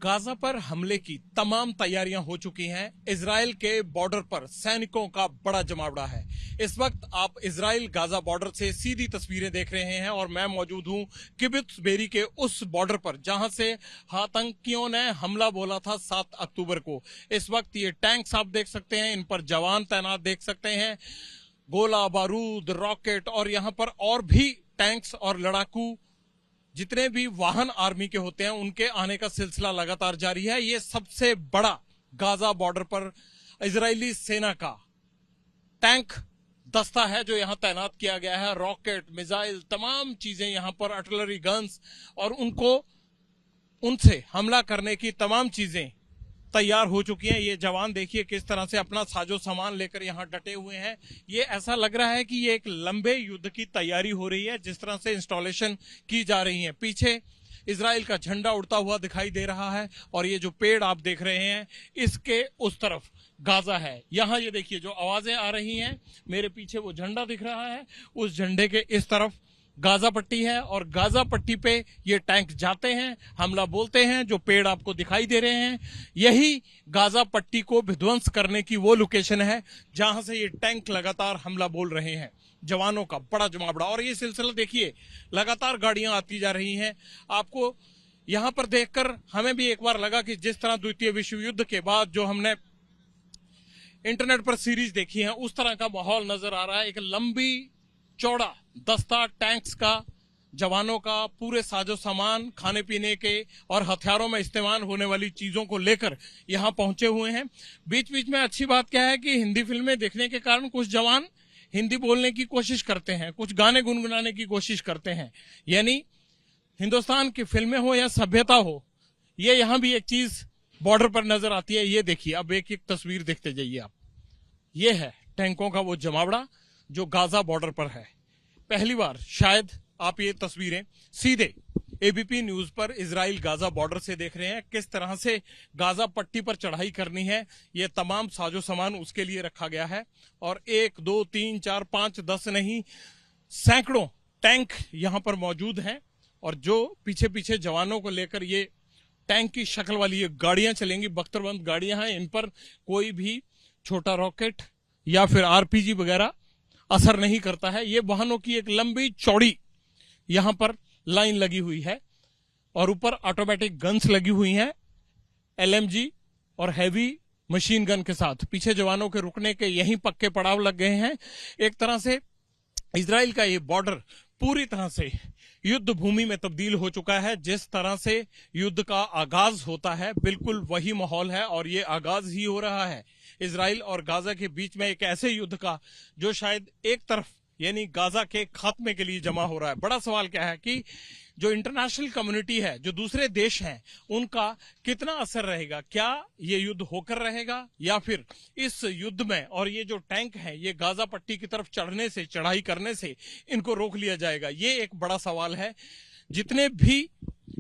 Gaza पर हमले की तमाम तैयारियां हो चुकी हैं। इजराइल के बॉर्डर पर सैनिकों का बड़ा जमावड़ा है। इस वक्त आप इजराइल गाजा बॉर्डर से सीधी तस्वीरें देख रहे हैं और मैं मौजूद हूं किब्युत्ज बेरी के उस बॉर्डर पर जहां से आतंकियों ने हमला बोला था 7 अक्टूबर को। इस वक्त ये टैंक्स आप देख सकते हैं, इन पर जवान तैनात देख सकते हैं, गोला बारूद, रॉकेट और यहां पर और भी टैंक्स और लड़ाकू जितने भी वाहन आर्मी के होते हैं उनके आने का सिलसिला लगातार जारी है। ये सबसे बड़ा गाजा बॉर्डर पर इजरायली सेना का टैंक दस्ता है जो यहां तैनात किया गया है। रॉकेट, मिसाइल, तमाम चीजें यहां पर, आर्टिलरी गन्स और उनसे हमला करने की तमाम चीजें तैयार हो चुकी हैं। ये जवान देखिए किस तरह से अपना साजो सामान लेकर यहां डटे हुए हैं। ये ऐसा लग रहा है कि ये एक लंबे युद्ध की तैयारी हो रही है जिस तरह से इंस्टॉलेशन की जा रही है। पीछे इजराइल का झंडा उड़ता हुआ दिखाई दे रहा है और ये जो पेड़ आप देख रहे हैं इसके उस तरफ गाजा है। यहां ये देखिए जो आवाजें आ रही हैं, मेरे पीछे वो झंडा दिख रहा है, उस झंडे के इस तरफ गाजा पट्टी है और गाजा पट्टी पे ये टैंक जाते हैं, हमला बोलते हैं। जो पेड़ आपको दिखाई दे रहे हैं यही गाजा पट्टी को विध्वंस करने की वो लोकेशन है जहां से ये टैंक लगातार हमला बोल रहे हैं। जवानों का बड़ा जमावड़ा और ये सिलसिला देखिए, लगातार गाड़ियां आती जा रही हैं। आपको यहां पर देखकर हमें भी एक बार लगा कि जिस तरह द्वितीय विश्व युद्ध के बाद जो हमने इंटरनेट पर सीरीज देखी है उस तरह का माहौल नजर आ रहा है। एक लंबी चौड़ा दस्ता टैंक्स का, जवानों का, पूरे साजो सामान, खाने पीने के और हथियारों में इस्तेमाल होने वाली चीजों को लेकर यहां पहुंचे हुए हैं। बीच बीच में अच्छी बात क्या है कि हिंदी फिल्में देखने के कारण कुछ जवान हिंदी बोलने की कोशिश करते हैं, कुछ गाने गुनगुनाने की कोशिश करते हैं। यानी हिंदुस्तान की फिल्में हो या सभ्यता हो, ये यहां भी एक चीज बॉर्डर पर नजर आती है। ये देखिए, अब एक एक तस्वीर देखते जाइए आप। ये है टैंकों का वो जमावड़ा जो गाजा बॉर्डर पर है। पहली बार शायद आप ये तस्वीरें सीधे एबीपी न्यूज पर इजराइल गाजा बॉर्डर से देख रहे हैं। किस तरह से गाजा पट्टी पर चढ़ाई करनी है, ये तमाम साजो सामान उसके लिए रखा गया है। और 1 2 3 4 5 10 नहीं, सैकड़ों टैंक यहां पर मौजूद हैं और जो पीछे पीछे जवानों को लेकर ये टैंक की शक्ल वाली ये गाड़ियां चलेंगी, बख्तरबंद गाड़ियां हैं। इन पर कोई भी छोटा रॉकेट या फिर आरपीजी वगैरह असर नहीं करता है। ये वाहनों की एक लंबी चौड़ी यहां पर लाइन लगी हुई है और ऊपर ऑटोमेटिक गन्स लगी हुई हैं, एलएमजी और हैवी मशीन गन के साथ। पीछे जवानों के रुकने के यहीं पक्के पड़ाव लग गए हैं। एक तरह से इजराइल का ये बॉर्डर पूरी तरह से युद्ध भूमि में तब्दील हो चुका है। जिस तरह से युद्ध का आगाज होता है बिल्कुल वही माहौल है और ये आगाज ही हो रहा है इजराइल और गाजा के बीच में, एक ऐसे युद्ध का जो शायद एक तरफ यानी गाजा के खात्मे के लिए जमा हो रहा है। बड़ा सवाल क्या है कि जो इंटरनेशनल कम्युनिटी है, जो दूसरे देश हैं, उनका कितना असर रहेगा। क्या ये युद्ध होकर रहेगा या फिर इस युद्ध में और ये जो टैंक है ये गाजा पट्टी की तरफ चढ़ने से, चढ़ाई करने से इनको रोक लिया जाएगा। ये एक बड़ा सवाल है। जितने भी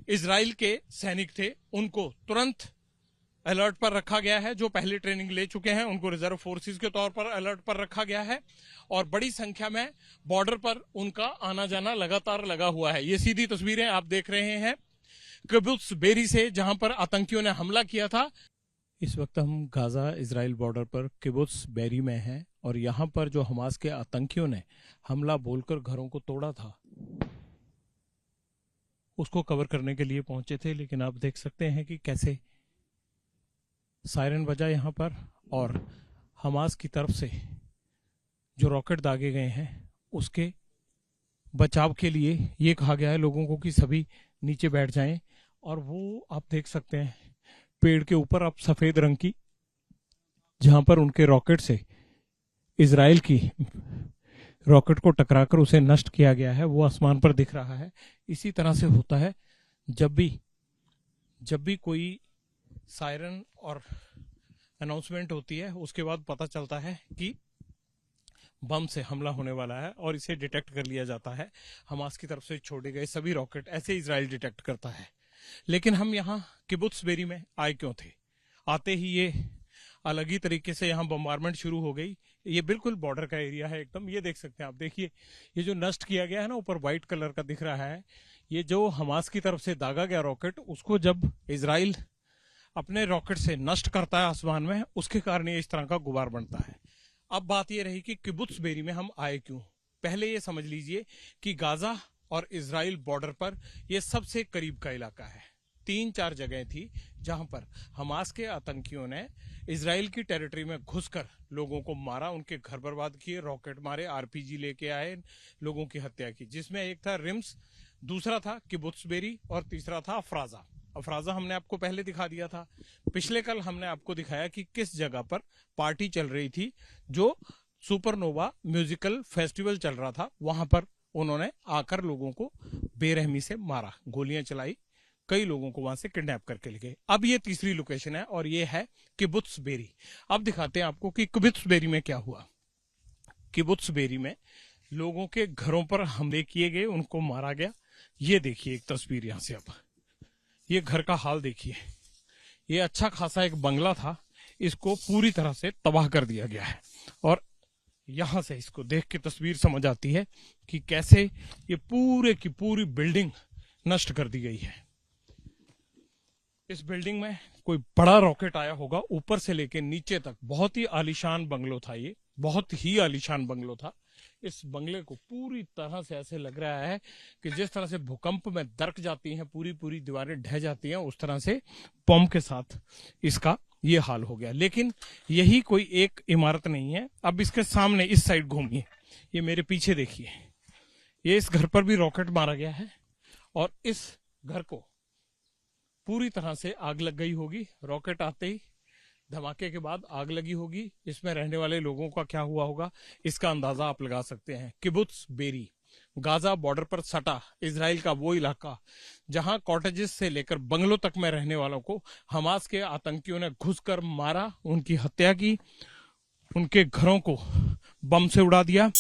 इजराइल के सैनिक थे उनको तुरंत अलर्ट पर रखा गया है। जो पहले ट्रेनिंग ले चुके हैं उनको रिजर्व फोर्सेस के तौर पर अलर्ट पर रखा गया है और बड़ी संख्या में बॉर्डर पर उनका आना जाना लगातार लगा हुआ है। ये सीधी तस्वीरें आप देख रहे हैं किब्युत्ज बेरी से, जहां पर आतंकियों ने हमला किया था। इस वक्त हम गाजा इजराइल बॉर्डर पर किब्युत्ज बेरी में हैं और यहां पर जो हमास के आतंकियों ने हमला बोलकर घरों को तोड़ा था उसको कवर करने के लिए पहुंचे थे। लेकिन आप देख सकते हैं कि कैसे सायरन बजा यहां पर और हमास की तरफ से जो रॉकेट दागे गए हैं उसके बचाव के लिए ये कहा गया है लोगों को कि सभी नीचे बैठ जाएं। और वो आप देख सकते हैं पेड़ के ऊपर आप सफेद रंग की, जहां पर उनके रॉकेट से इजराइल की रॉकेट को टकराकर उसे नष्ट किया गया है, वो आसमान पर दिख रहा है। इसी तरह से होता है जब भी कोई सायरन और अनाउंसमेंट होती है उसके बाद पता चलता है कि बम से हमला होने वाला है और इसे डिटेक्ट कर लिया जाता है। हमास की तरफ से छोड़े गए सभी रॉकेट ऐसे इजराइल डिटेक्ट करता है। लेकिन हम यहाँ किब्युत्ज बेरी में आए क्यों थे? आते ही ये अलग ही तरीके से यहाँ बम्बारमेंट शुरू हो गई। ये बिल्कुल बॉर्डर का एरिया है एकदम। ये देख सकते हैं आप, देखिए ये जो नष्ट किया गया है ना, ऊपर व्हाइट कलर का दिख रहा है, ये जो हमास की तरफ से दागा गया रॉकेट, उसको जब इजराइल अपने रॉकेट से नष्ट करता है आसमान में, उसके कारण ये इस तरह का गुबार बनता है। अब बात ये रही कि किबुत्स बेरी में हम आए क्यों। पहले ये समझ लीजिए कि गाजा और इजराइल बॉर्डर पर यह सबसे करीब का इलाका है। 3-4 जगह थी जहां पर हमास के आतंकियों ने इजराइल की टेरिटरी में घुसकर लोगों को मारा, उनके घर बर्बाद किए, रॉकेट मारे, आरपीजी लेके आए, लोगों की हत्या की, जिसमें एक था रिम्स, दूसरा था किबुत्स बेरी और तीसरा था अफराजा। अफराजा हमने आपको पहले दिखा दिया था। पिछले कल हमने आपको दिखाया कि किस जगह पर पार्टी चल रही थी, जो सुपरनोवा म्यूजिकल फेस्टिवल चल रहा था, वहां पर उन्होंने आकर लोगों को बेरहमी से मारा, गोलियां चलाई, कई लोगों को वहां से किडनैप करके ले गए। अब ये तीसरी लोकेशन है और ये है किबुत्स बेरी। अब दिखाते हैं आपको कि किबुत्स बेरी में क्या हुआ। किबुत्स बेरी में लोगों के घरों पर हमले किए गए, उनको मारा गया। ये देखिए एक तस्वीर यहां से। अब ये घर का हाल देखिए। ये अच्छा खासा एक बंगला था, इसको पूरी तरह से तबाह कर दिया गया है। और यहां से इसको देख के तस्वीर समझ आती है कि कैसे ये पूरे की पूरी बिल्डिंग नष्ट कर दी गई है। इस बिल्डिंग में कोई बड़ा रॉकेट आया होगा, ऊपर से लेके नीचे तक। बहुत ही आलीशान बंगलो था ये, बहुत ही आलीशान बंगलो था। इस बंगले को पूरी तरह से ऐसे लग रहा है कि जिस तरह से भूकंप में दरक जाती हैं, पूरी पूरी दीवारें ढह जाती हैं, उस तरह से बम के साथ इसका ये हाल हो गया। लेकिन यही कोई एक इमारत नहीं है। अब इसके सामने इस साइड घूमिए, ये मेरे पीछे देखिए, ये इस घर पर भी रॉकेट मारा गया है और इस घर को पूरी तरह से आग लग गई होगी। रॉकेट आते ही धमाके के बाद आग लगी होगी। इसमें रहने वाले लोगों का क्या हुआ होगा, इसका अंदाजा आप लगा सकते हैं। किबुत्स बेरी गाजा बॉर्डर पर सटा इजराइल का वो इलाका जहां कॉटेजेस से लेकर बंगलों तक में रहने वालों को हमास के आतंकियों ने घुसकर मारा, उनकी हत्या की, उनके घरों को बम से उड़ा दिया।